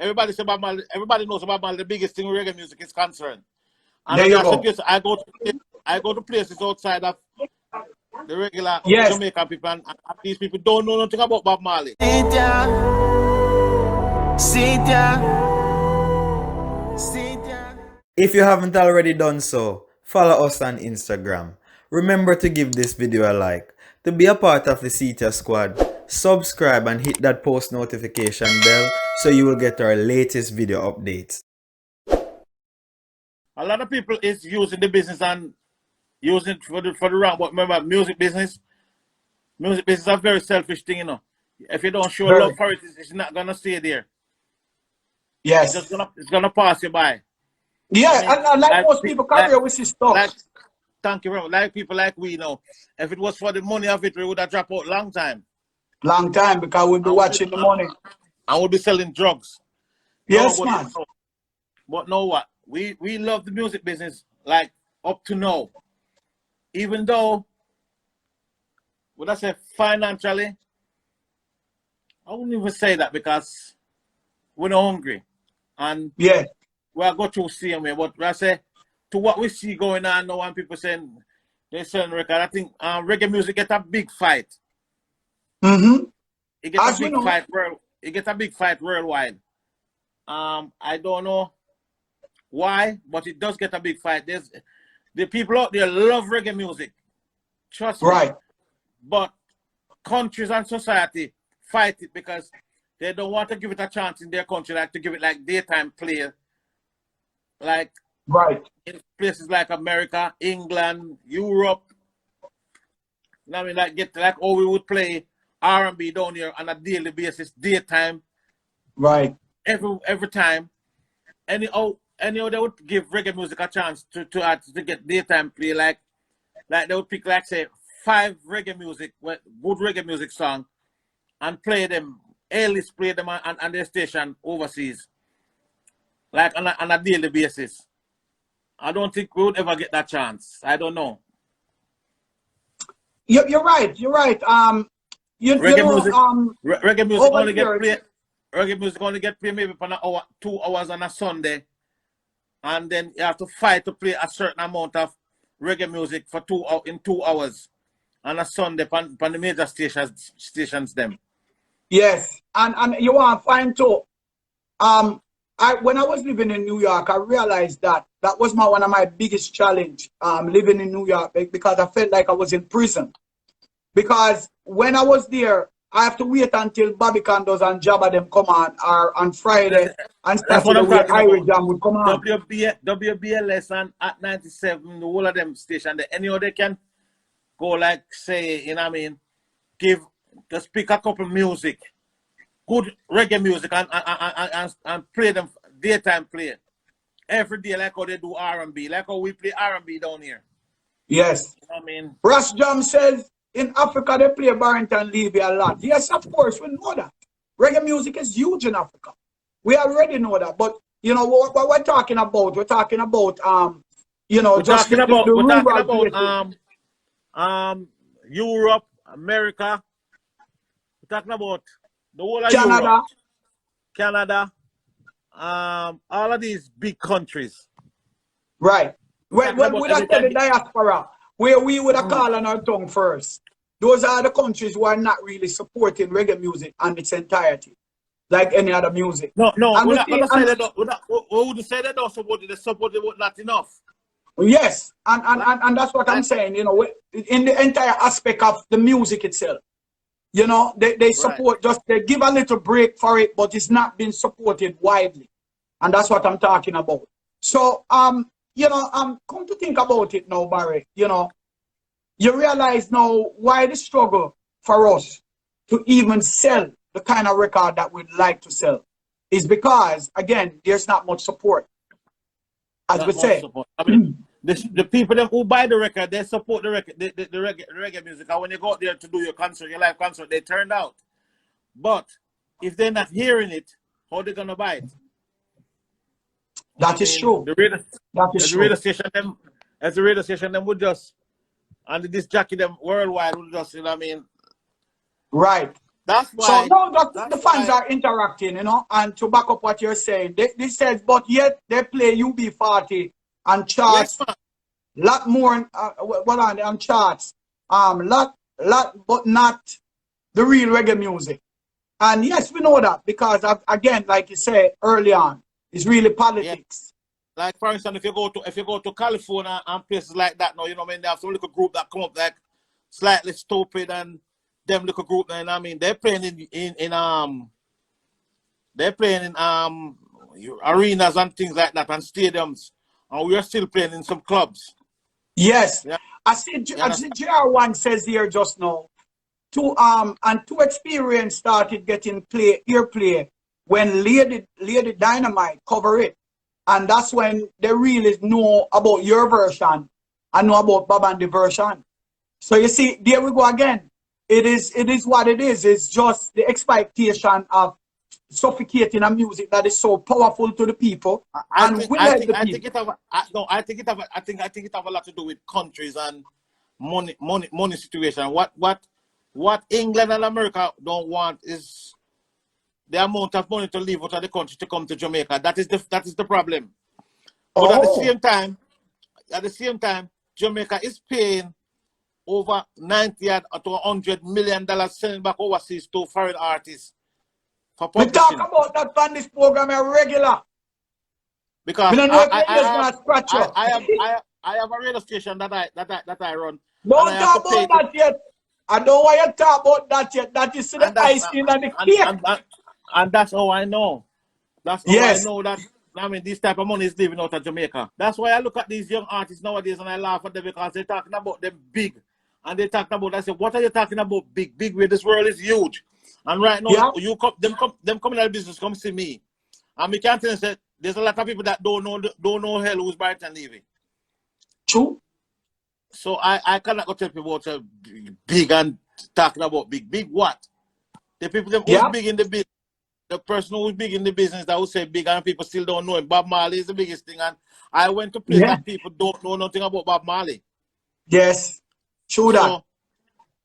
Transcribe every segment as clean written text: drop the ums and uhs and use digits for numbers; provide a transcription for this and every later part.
everybody say Bob Marley, everybody knows about Marley, the biggest thing with reggae music is concerned. And there you go. I go to places outside of the regular Yes. Jamaican people, and these people don't know nothing about Bob Marley. Seetyah, Seetyah, Seetyah. If you haven't already done so, follow us on Instagram. Remember to give this video a like. To be a part of the Seetyah squad, subscribe and hit that post notification bell so you will get our latest video updates. A lot of people is using the business and using it for the wrong. But remember, music business is a very selfish thing, you know. If you don't show love for it, it's not gonna stay there. Yes. It's gonna pass you by. Yeah, I mean, and like most people career with this stuff. Thank you very much. Like people like we know. If it was for the money of it, we would have dropped out long time. Long time, because we'll be watching the money. And we'll be selling drugs. Yes, no, man. But know what? We love the music business, like, up to now. Even though, would I say financially, I wouldn't even say that because we're not hungry. And yeah, we'll go through same way. But I say, to what we see going on now, and people saying they're selling record, I think reggae music get a big fight. Mm-hmm. It gets a big fight. It gets a big fight worldwide. I don't know why, but it does get a big fight. There's the people out there love reggae music. Trust me. Right. But countries and society fight it because they don't want to give it a chance in their country, like to give it like daytime play. Like right. In places like America, England, Europe. You know what I mean? Like oh, we would play R&B down here on a daily basis, daytime. Right. Every time. Anyhow, they would give reggae music a chance to get daytime play. Like they would pick, like, say, 5 reggae music, good reggae music song, and play them, A-list play them on their station overseas. Like on a daily basis. I don't think we would ever get that chance. I don't know. You're right. You're right. Reggae music only get played. Reggae music only get played maybe for an hour, 2 hours on a Sunday, and then you have to fight to play a certain amount of reggae music for 2 hours on a Sunday on the major stations them. Yes, and you want to find too. When I was living in New York, I realized that was one of my biggest challenge, living in New York, because I felt like I was in prison. Because when I was there, I have to wait until Bobby Condos and Jabba them come on Friday and Saturday where Irish Jam would come on. WBLS and at 97, the whole of them station, any other can go, like, say, you know what I mean, just pick a couple music, good reggae music, and play them daytime play every day, like how they do R&B, like how we play R&B down here. Yes. You know what I mean? Ras Jam says in Africa they play Barrington Levy a lot. Yes, of course, we know that. Reggae music is huge in Africa. We already know that. But you know what we're talking about? We're talking about you know, Europe, America. We're talking about the whole of Canada. Europe, Canada, all of these big countries. Right. When we have said the diaspora, where we would have called on our tongue first. Those are the countries who are not really supporting reggae music and its entirety, like any other music. No, we're not going to say that. We would say that don't support it. They support it, but not enough. Yes, and that's what I'm saying. You know, in the entire aspect of the music itself, you know, they support, just they give a little break for it, but it's not being supported widely, and that's what I'm talking about. So you know, come to think about it now, Barry, you know, you realize now why the struggle for us to even sell the kind of record that we'd like to sell is because, again, there's not much support. As we say. I mean, the people who buy the record, they support the record, the reggae music. And when you go out there to do your concert, your live concert, they turned out. But if they're not hearing it, how are they going to buy it? That is true. The radio station them would just, and this jockey them worldwide would just, you know what I mean? Right. That's So why. now the That's fans why. are interacting, you know, and to back up what you're saying, they says, but yet they play UB40 and Yes, charts man. lot more what on charts, lot, but not the real reggae music. And yes, we know that because again, like you said early on, it's really Yeah. politics. Like for instance, if you go to California and places like that, now you know what I mean. They have some little group that come up like slightly stupid and them little group. You know what I mean, they're playing they're playing in arenas and things like that and stadiums, and we are still playing in some clubs. Yes, Yeah, you I see understand? JR1 says here just now. Two experience started getting airplay when Lady Dynamite cover it, and that's when they really know about your version and know about Babandi's version. So you see, there we go again. It is what it is. It's just the expectation of suffocating a music that is so powerful to the people I and think will I help think the I think people. it have no I think it have I think it have a lot to do with countries and money situation. What England and America don't want is the amount of money to leave out of the country to come to Jamaica. That is the problem. But Oh, at the same time, Jamaica is paying over 90 to $100 million sending back overseas to foreign artists for we talk publishing. about that on this program a regular. We Because don't know if you're just gonna scratch up. I have a radio station that I run, and I Don't have to talk pay about to, that yet. I don't want you to talk about that yet. That is the and that's icing on the and, cake. and, and, and that's how I know. That's how I Yes. know that. I mean, this type of money is leaving out of Jamaica. That's why I look at these young artists nowadays and I laugh at them because they're talking about them big. And they're talking about, I say, what are you talking about big? Big where this world is huge. And right now, Yeah. them coming out of business come see me. And we can't tell you that there's a lot of people that don't know hell who's Barrington Levy. True. So I cannot go tell people about big and talking about big. Big what? The people them who's Yeah. big in the business. The person who's big in the business that would say big and people still don't know him. Bob Marley is the biggest thing. And I went to places Yeah. that people don't know nothing about Bob Marley. Yes. True that. So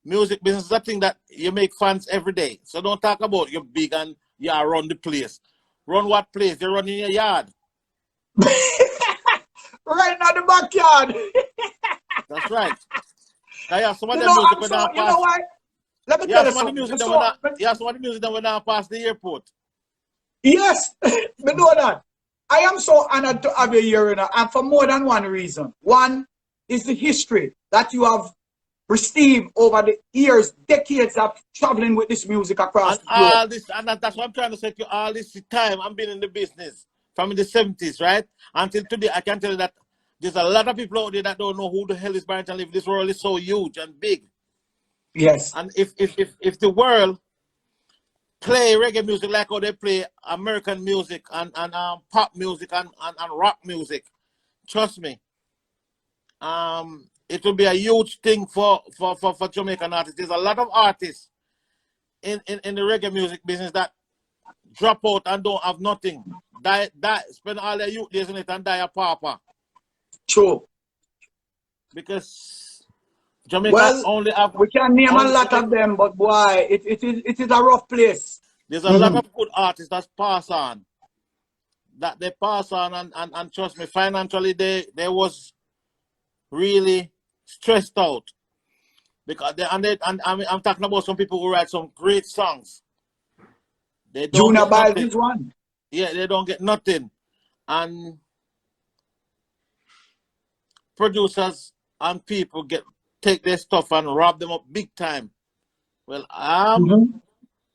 music business is a thing that you make fans every day. So don't talk about you're big and you run the place. Run what place? You run in your yard. Right now the backyard. That's right. Yeah, some of You them know, music I'm when so I you know pass. what? Let me Yeah, tell you some of the something. music that when So I yeah, some of the music that when I pass the airport. yes, me know that. I am so honored to have you here, you know, and for more than one reason. One is the history that you have received over the years, decades of traveling with this music across And the globe. all this, and that's what I'm trying to say to you. All this time I've been in the business from the 70s, right? Until today, I can tell you that there's a lot of people out there that don't know who the hell is Barrington Levy. This world is so huge and big. Yes. And if the world play reggae music like how they play American music and pop music and rock music, trust me, it will be a huge thing for Jamaican artists. There's a lot of artists in the reggae music business that drop out and don't have nothing. Spend all their youth days in it and die a pauper. True. Because Jamaica Well, only have we can name a only lot of them, but boy, it is a rough place. there's a lot of good artists that pass on. That they pass on and trust me, financially they was really stressed out. Because I'm talking about some people who write some great songs. They don't Junior get Biles nothing. is one. Yeah, they don't get nothing. And producers and people take their stuff and rob them up big time. Well, I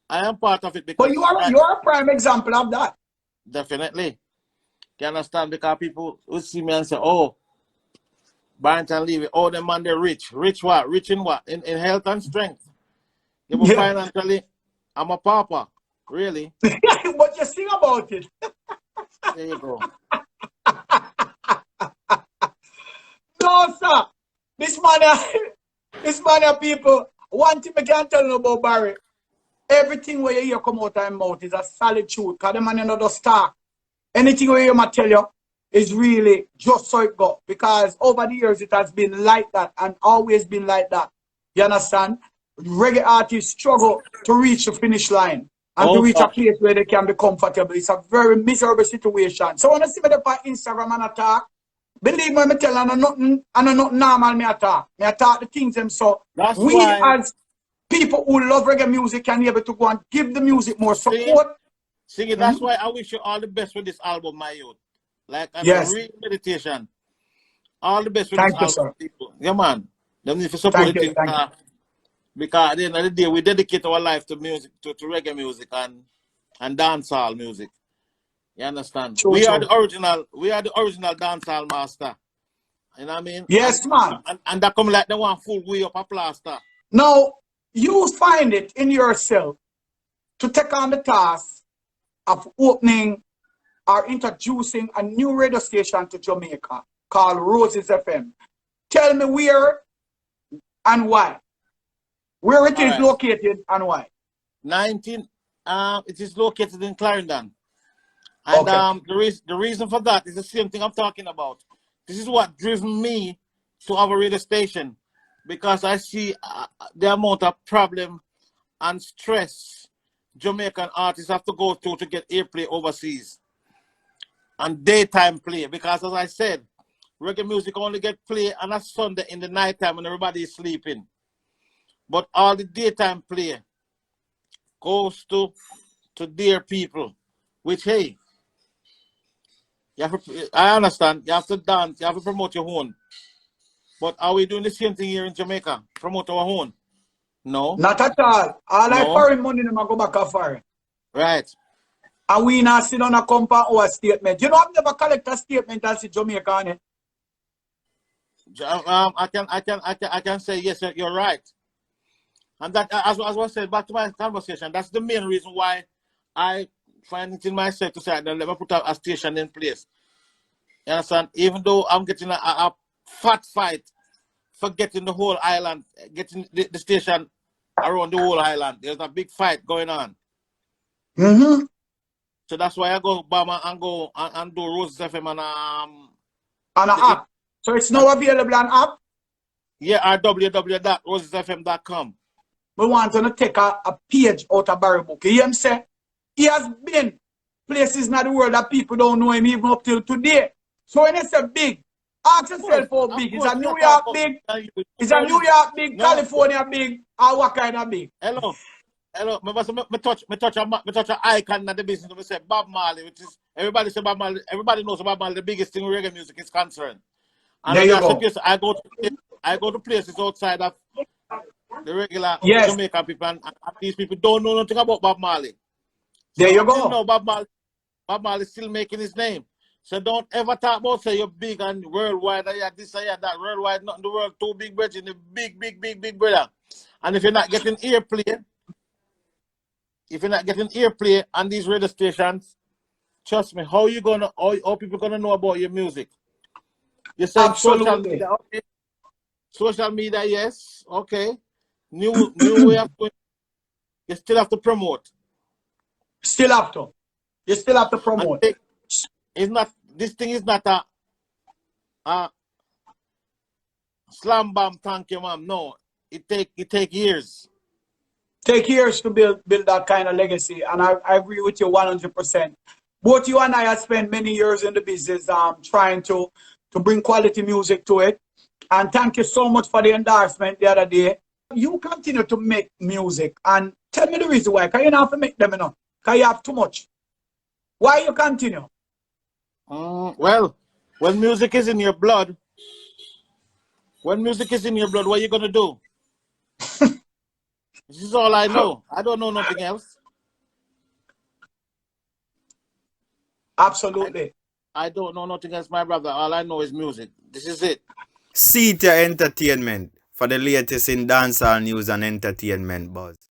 am part of it But because you are a prime example of that. definitely. You understand? Because people will see me and say, oh, Barrington Levy, oh, the man, they're rich. Rich what? Rich in what? In health and strength. Yeah, but Yeah. financially, I'm a pauper. Really? But you sing about it. There you go. No, sir. This man, people, one thing I can tell you about Barry, everything where you hear come out of his mouth is a solid truth. Because the man you know just talk. Anything where you might tell you is really just so it go. Because over the years it has been like that and always been like that. You understand? reggae artists struggle to reach the finish line and to reach a place where they can be comfortable. It's a very miserable situation. So when I see me on Instagram and attack, believe me, I tell you, I know nothing normal me attack. Me attack the things them. So as people who love reggae music can be able to go and give the music more support. See, that's why I wish you all the best with this album, my youth. Like a real meditation. All the best with this album, sir. People. Yeah, man. Them need to support it because at the end of the day, we dedicate our life to music, to reggae music and dancehall music. You understand? True, we are the original dancehall master. You know what I mean? Yes, man. And that come like the one full way up a plaster. Now, you find it in yourself to take on the task of opening or introducing a new radio station to Jamaica called Roses FM. Tell me where and why. Where it is located and why. It is located in Clarendon. And the reason for that is the same thing I'm talking about. This is what driven me to have a radio station, because I see the amount of problem and stress Jamaican artists have to go through to get airplay overseas and daytime play. Because as I said, reggae music only get play on a Sunday in the nighttime when everybody is sleeping. But all the daytime play goes to their people, which, hey, I understand, you have to dance, you have to promote your own. But are we doing the same thing here in Jamaica? Promote our own? No. Not at all. All like foreign money, them go back and foreign. Right. And we not sit on a compound or a statement. You know, I've never collect a statement and see Jamaica on it. I can say yes, you're right. And that, as I said, back to my conversation, that's the main reason why I find it in myself to say, let me put a station in place. You understand? Even though I'm getting a fat fight for getting the whole island, getting the station around the whole island. There's a big fight going on. So that's why I go Bama and go and do Roses FM on an app. So it's now available on app? Yeah, www.rosesfm.com. We want to take a page out of Barry book. You hear him say? He has been places in the world that people don't know him even up till today. So when it's a big, ask yourself how big. Is a New York big? Is a New York big? No. California big? Or what kind of big? Hello. Me touch an icon in the business. We say Bob Marley, which is everybody say Bob Marley. Everybody knows Bob Marley, the biggest thing in reggae music is concerned. And there you go. I go to places outside of the regular Jamaican people, and these people don't know nothing about Bob Marley. So there you go. You know Bob Marley is still making his name. So don't ever talk about say you're big and worldwide, this and that, worldwide, not in the world, too big brother, the big brother. And if you're not getting airplay, on these radio stations, trust me, how people gonna know about your music? You're saying social media, okay. Social media, yes, okay. New way of doing. You still have to promote. Still have to. You still have to promote. This thing is not a slam bam, thank you, ma'am. No, it take years. Take years to build that kind of legacy, and I agree with you 100%. Both you and I have spent many years in the business trying to bring quality music to it. And thank you so much for the endorsement the other day. You continue to make music, and tell me the reason why. Because you don't have to make them enough. Because you have too much. Why you continue? Well, when music is in your blood, what are you going to do? This is all I know. I don't know nothing else. Absolutely. I don't know nothing else, my brother. All I know is music. This is it. Seetyah Entertainment for the latest in dancehall news and entertainment buzz.